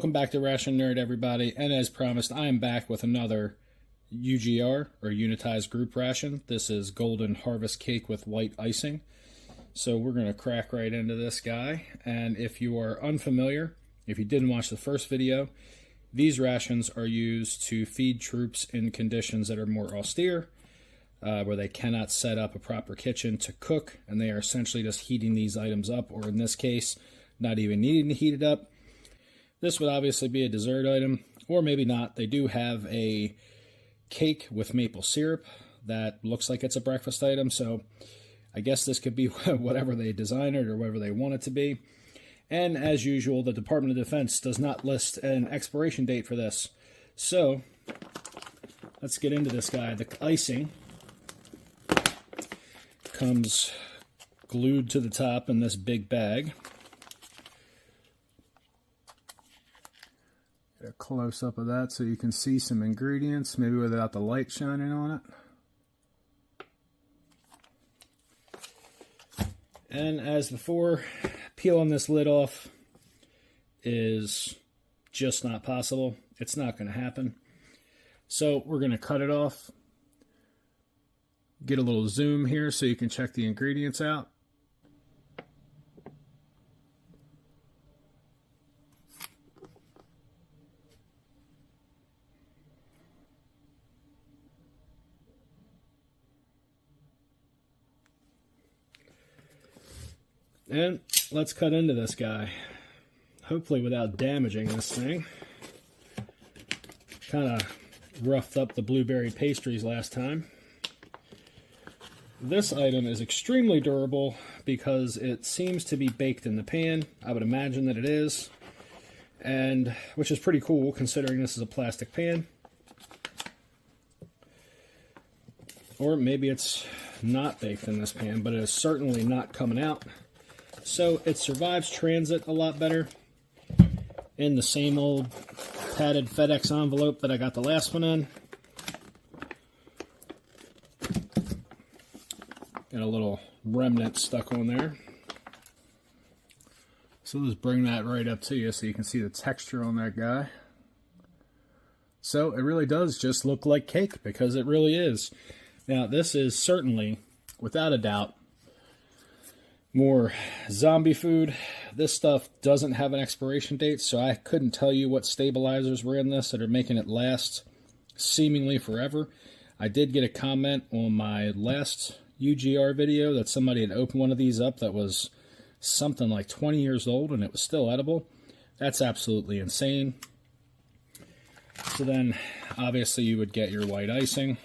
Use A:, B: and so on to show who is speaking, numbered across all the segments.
A: Welcome back to Ration Nerd, everybody, and as promised, I am back with another UGR, or Unitized Group Ration. This is Golden Harvest Cake with white icing. So we're going to crack right into this guy, and if you are unfamiliar, if you didn't watch the first video, these rations are used to feed troops in conditions that are more austere, where they cannot set up a proper kitchen to cook, and they are essentially just heating these items up, or in this case, not even needing to heat it up. This would obviously be a dessert item, or maybe not. They do have a cake with maple syrup that looks like it's a breakfast item, so I guess this could be whatever they design it or whatever they want it to be. And as usual, the Department of Defense does not list an expiration date for this. So let's get into this guy. The icing comes glued to the top in this big bag. Get a close-up of that so you can see some ingredients, maybe without the light shining on it. And as before, peeling this lid off is just not possible. It's not going to happen. So we're going to cut it off. Get a little zoom here so you can check the ingredients out. And let's cut into this guy, hopefully without damaging this thing. Kind of roughed up the blueberry pastries last time. This item is extremely durable because it seems to be baked in the pan. I would imagine that it is, and which is pretty cool considering this is a plastic pan. Or maybe it's not baked in this pan, but it is certainly not coming out. So it survives transit a lot better in the same old padded FedEx envelope that I got the last one in. Got a little remnant stuck on there. So let's bring that right up to you so you can see the texture on that guy. So it really does just look like cake, because it really is. Now this is certainly, without a doubt, more zombie food. This stuff doesn't have an expiration date, so I couldn't tell you what stabilizers were in this that are making it last seemingly forever. I did get a comment on my last UGR video that somebody had opened one of these up that was something like 20 years old and it was still edible. That's absolutely insane. So then, obviously, you would get your white icing.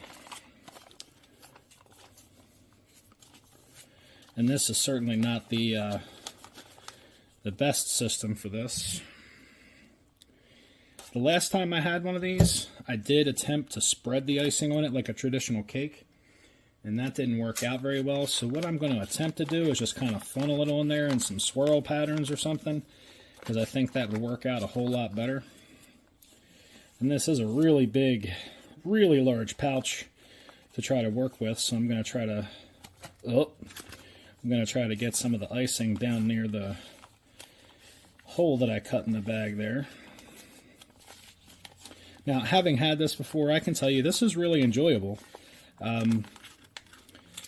A: And this is certainly not the best system for this. The last time I had one of these, I did attempt to spread the icing on it like a traditional cake, and that didn't work out very well. So what I'm going to attempt to do is just kind of funnel it on there in some swirl patterns or something, because I think that would work out a whole lot better. And this is a really big, really large pouch to try to work with, so I'm going to try to... I'm going to try to get some of the icing down near the hole that I cut in the bag there. Now, having had this before, I can tell you this is really enjoyable.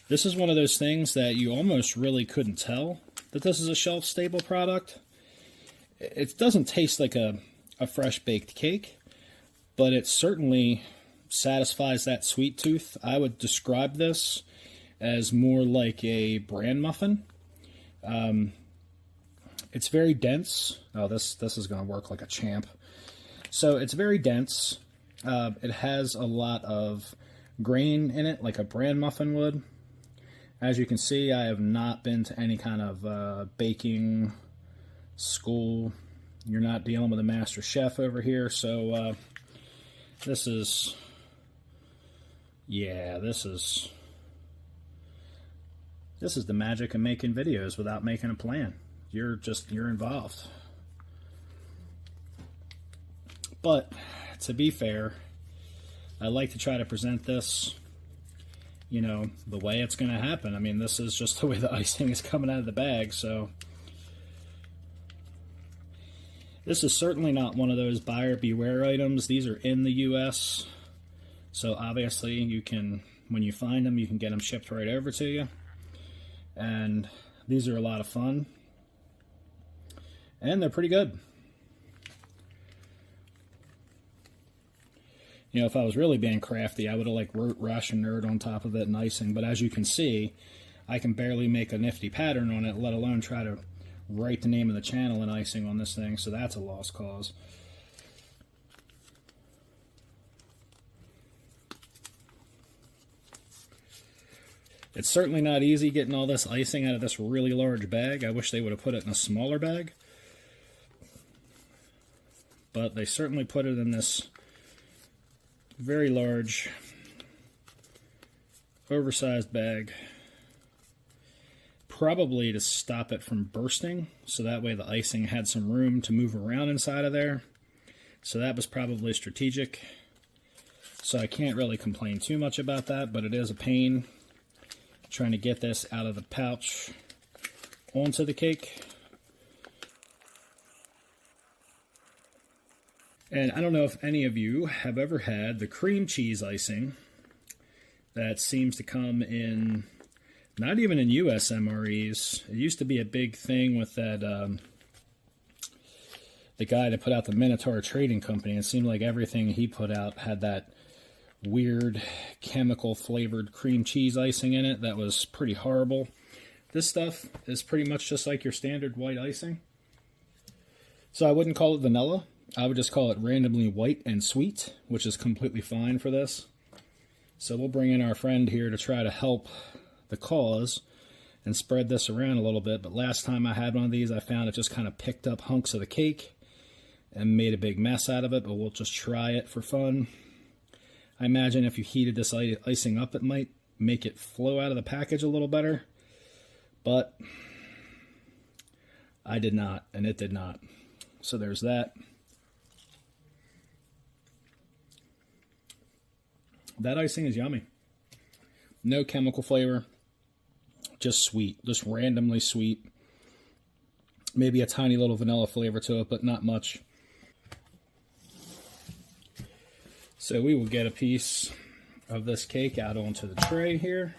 A: This is one of those things that you almost really couldn't tell that this is a shelf-stable product. It doesn't taste like a fresh baked cake, but it certainly satisfies that sweet tooth. I would describe this as more like a bran muffin. It's very dense. Oh, this is going to work like a champ. So it's very dense. It has a lot of grain in it, like a bran muffin would. As you can see, I have not been to any kind of baking school. You're not dealing with a master chef over here, so this is... yeah, this is the magic of making videos without making a plan. You're involved. But, to be fair, I like to try to present this, you know, the way it's going to happen. I mean, this is just the way the icing is coming out of the bag, so This is certainly not one of those buyer beware items. These are in the US, so obviously you can, when you find them, you can get them shipped right over to you. And these are a lot of fun. And they're pretty good. You know, if I was really being crafty, I would have wrote Ration Nerd on top of it and icing. But as you can see, I can barely make a nifty pattern on it, let alone try to write the name of the channel and icing on this thing. So that's a lost cause. It's certainly not easy getting all this icing out of this really large bag. I wish they would have put it in a smaller bag. But they certainly put it in this very large, oversized bag. Probably to stop it from bursting, so that way the icing had some room to move around inside of there. So that was probably strategic. So I can't really complain too much about that, but it is a pain trying to get this out of the pouch onto the cake. And I don't know if any of you have ever had the cream cheese icing that seems to come in, not even in US MREs. It used to be a big thing with that, the guy that put out the Minotaur Trading Company. It seemed like everything he put out had that weird chemical flavored cream cheese icing in it that was pretty horrible. This stuff is pretty much just like your standard white icing. So I wouldn't call it vanilla. I would just call it randomly white and sweet, which is completely fine for this. So we'll bring in our friend here to try to help the cause and spread this around a little bit. But last time I had one of these, I found it just kind of picked up hunks of the cake and made a big mess out of it, but we'll just try it for fun. I imagine if you heated this icing up, it might make it flow out of the package a little better, but I did not, and it did not. So there's that. That icing is yummy. No chemical flavor, just sweet, just randomly sweet. Maybe a tiny little vanilla flavor to it, but not much. So we will get a piece of this cake out onto the tray here.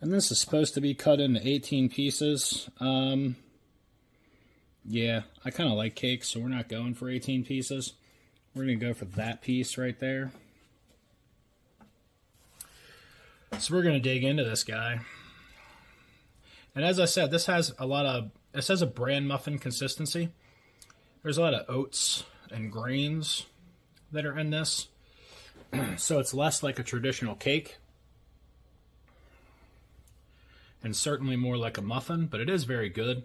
A: And this is supposed to be cut into 18 pieces. Yeah, I kind of like cakes, so we're not going for 18 pieces. We're going to go for that piece right there. So we're going to dig into this guy. And as I said, this has a bran muffin consistency. There's a lot of oats and grains that are in this. So it's less like a traditional cake. And certainly more like a muffin, but it is very good.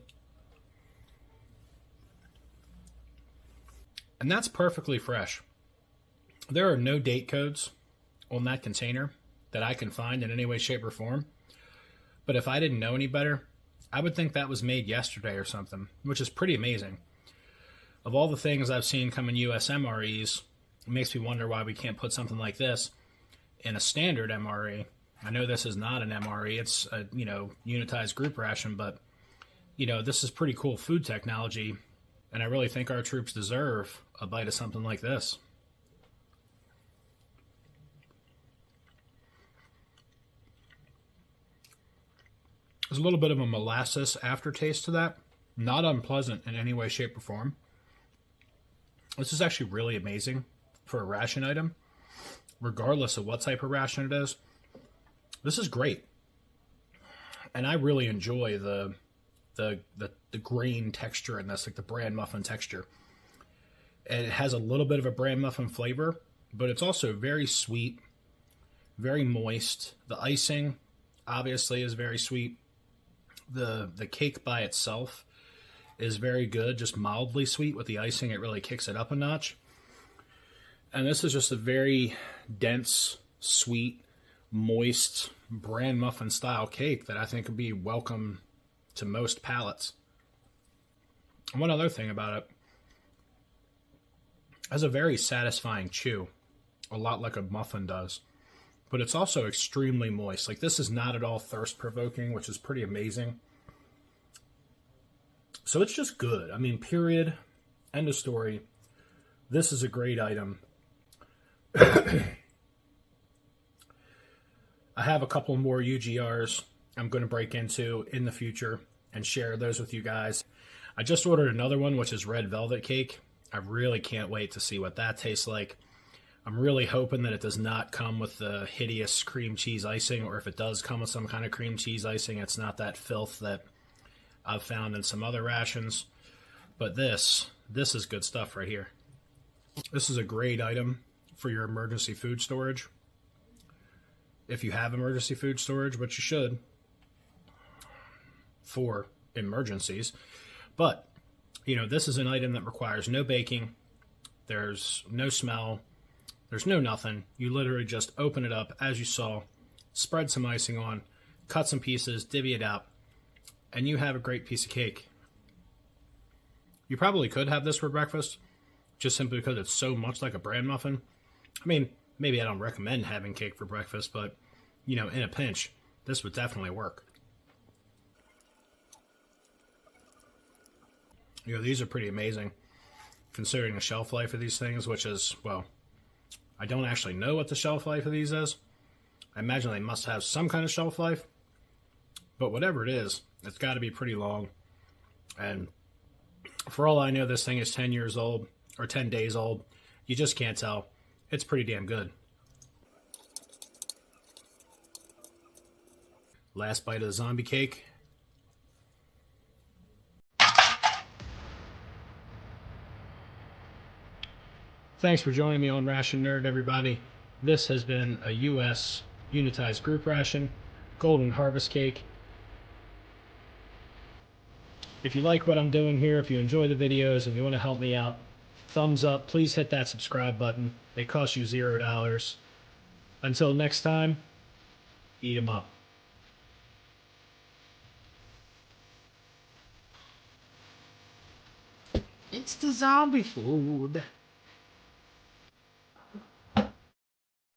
A: And that's perfectly fresh. There are no date codes on that container that I can find in any way, shape, or form. But if I didn't know any better, I would think that was made yesterday or something, which is pretty amazing. Of all the things I've seen come in US MREs, it makes me wonder why we can't put something like this in a standard MRE. I know this is not an MRE, it's a, unitized group ration, but, this is pretty cool food technology, and I really think our troops deserve a bite of something like this. There's a little bit of a molasses aftertaste to that. Not unpleasant in any way, shape, or form. This is actually really amazing for a ration item, regardless of what type of ration it is. This is great, and I really enjoy the grain texture in this, like the bran muffin texture. And it has a little bit of a bran muffin flavor, but it's also very sweet, very moist. The icing, obviously, is very sweet. The cake by itself is very good, just mildly sweet. With the icing, it really kicks it up a notch. And this is just a very dense, sweet, moist bran muffin style cake that I think would be welcome to most palates. And one other thing about it has a very satisfying chew. a lot like a muffin does. But it's also extremely moist. Like, this is not at all thirst-provoking, which is pretty amazing. So it's just good. I mean, period. End of story. This is a great item. I have a couple more UGRs I'm going to break into in the future and share those with you guys. I just ordered another one, which is red velvet cake. I really can't wait to see what that tastes like. I'm really hoping that it does not come with the hideous cream cheese icing, or if it does come with some kind of cream cheese icing, it's not that filth that I've found in some other rations. But this is good stuff right here. This is a great item for your emergency food storage. If you have emergency food storage, which you should, for emergencies. But, you know, this is an item that requires no baking. There's no smell. There's no nothing. You literally just open it up, as you saw, spread some icing on, cut some pieces, divvy it out, and you have a great piece of cake. You probably could have this for breakfast, just simply because it's so much like a bran muffin. I mean, maybe I don't recommend having cake for breakfast, but, you know, in a pinch, this would definitely work. You know, these are pretty amazing, considering the shelf life of these things, which is, well, I don't actually know what the shelf life of these is. I imagine they must have some kind of shelf life, but whatever it is, it's got to be pretty long. And for all I know, this thing is 10 years old, or 10 days old. You just can't tell. It's pretty damn good. Last bite of the zombie cake. Thanks for joining me on Ration Nerd, everybody. This has been a U.S. Unitized group ration, Golden Harvest Cake. If you like what I'm doing here, if you enjoy the videos and you want to help me out, thumbs up. Please hit that subscribe button. They cost you $0. Until next time, eat 'em up. It's the zombie food.